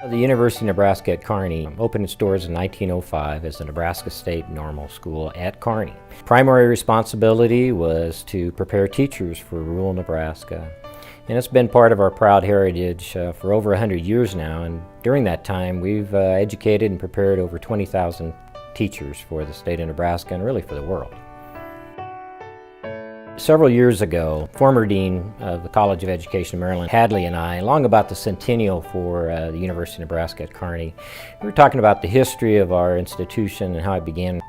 The University of Nebraska at Kearney opened its doors in 1905 as the Nebraska State Normal School at Kearney. Primary responsibility was to prepare teachers for rural Nebraska. And it's been part of our proud heritage for over 100 years now, and during that time we've educated and prepared over 20,000 teachers for the state of Nebraska and really for the world. Several years ago, former Dean of the College of Education, Maryland Hadley, and I, along about the centennial for the University of Nebraska at Kearney, we were talking about the history of our institution and how it began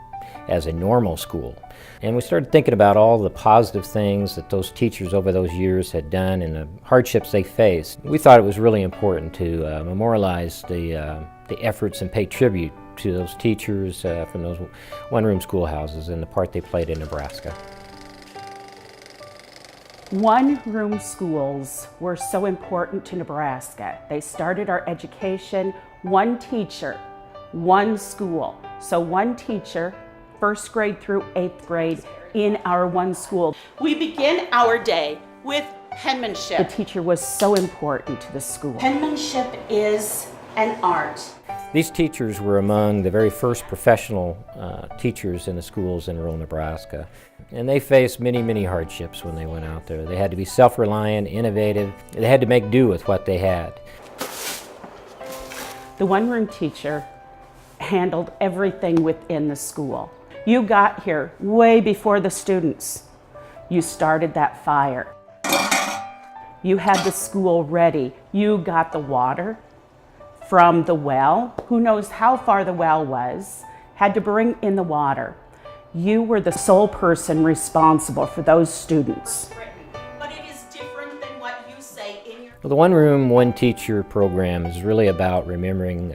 as a normal school. And we started thinking about all the positive things that those teachers over those years had done and the hardships they faced. We thought it was really important to memorialize the efforts and pay tribute to those teachers from those one-room schoolhouses and the part they played in Nebraska. One-room schools were so important to Nebraska. They started our education, one teacher, one school. So one teacher, first grade through 8th grade in our one school. We begin our day with penmanship. The teacher was so important to the school. Penmanship is an art. These teachers were among the very first professional teachers in the schools in rural Nebraska. And they faced many, many hardships when they went out there. They had to be self-reliant, innovative. They had to make do with what they had. The one-room teacher handled everything within the school. You got here way before the students. You started that fire. You had the school ready. You got the water from the well. Who knows how far the well was, had to bring in the water. You were the sole person responsible for those students. But it is different than what you say in your... Well, the One Room, One Teacher program is really about remembering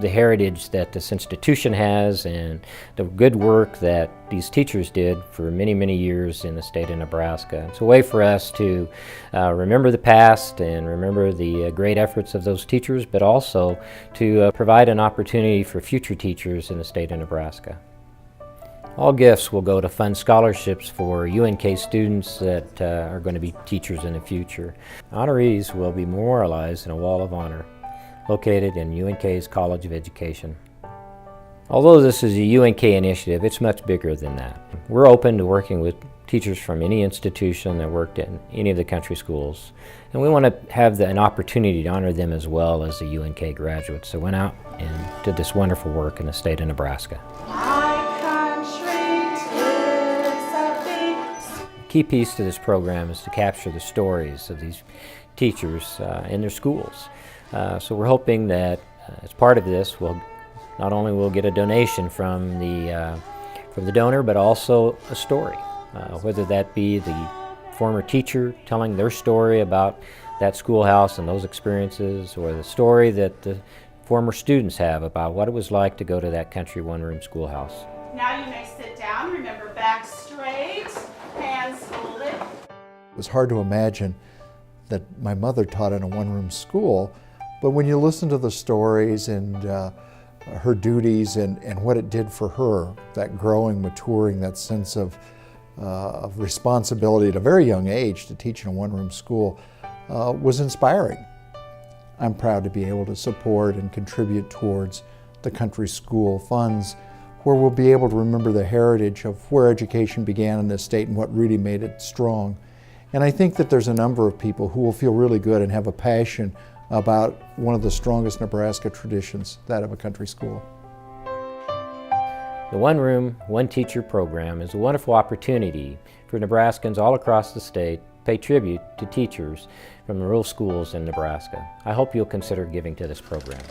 the heritage that this institution has and the good work that these teachers did for many, many years in the state of Nebraska. It's a way for us to remember the past and remember the great efforts of those teachers, but also to provide an opportunity for future teachers in the state of Nebraska. All gifts will go to fund scholarships for UNK students that are going to be teachers in the future. Honorees will be memorialized in a wall of honor located in UNK's College of Education. Although this is a UNK initiative, it's much bigger than that. We're open to working with teachers from any institution that worked in any of the country schools, and we want to have an opportunity to honor them as well as the UNK graduates that went out and did this wonderful work in the state of Nebraska. The key piece to this program is to capture the stories of these teachers in their schools. So we're hoping that as part of this, we'll not only will get a donation from the donor, but also a story, whether that be the former teacher telling their story about that schoolhouse and those experiences, or the story that the former students have about what it was like to go to that country one-room schoolhouse. Now you may sit down. Remember, back straight, hands folded. It was hard to imagine that my mother taught in a one-room school, but when you listen to the stories and her duties and what it did for her, that growing, maturing, that sense of responsibility at a very young age to teach in a one-room school was inspiring. I'm proud to be able to support and contribute towards the country school funds, where we'll be able to remember the heritage of where education began in this state and what really made it strong. And I think that there's a number of people who will feel really good and have a passion about one of the strongest Nebraska traditions, that of a country school. The One Room, One Teacher program is a wonderful opportunity for Nebraskans all across the state to pay tribute to teachers from the rural schools in Nebraska. I hope you'll consider giving to this program.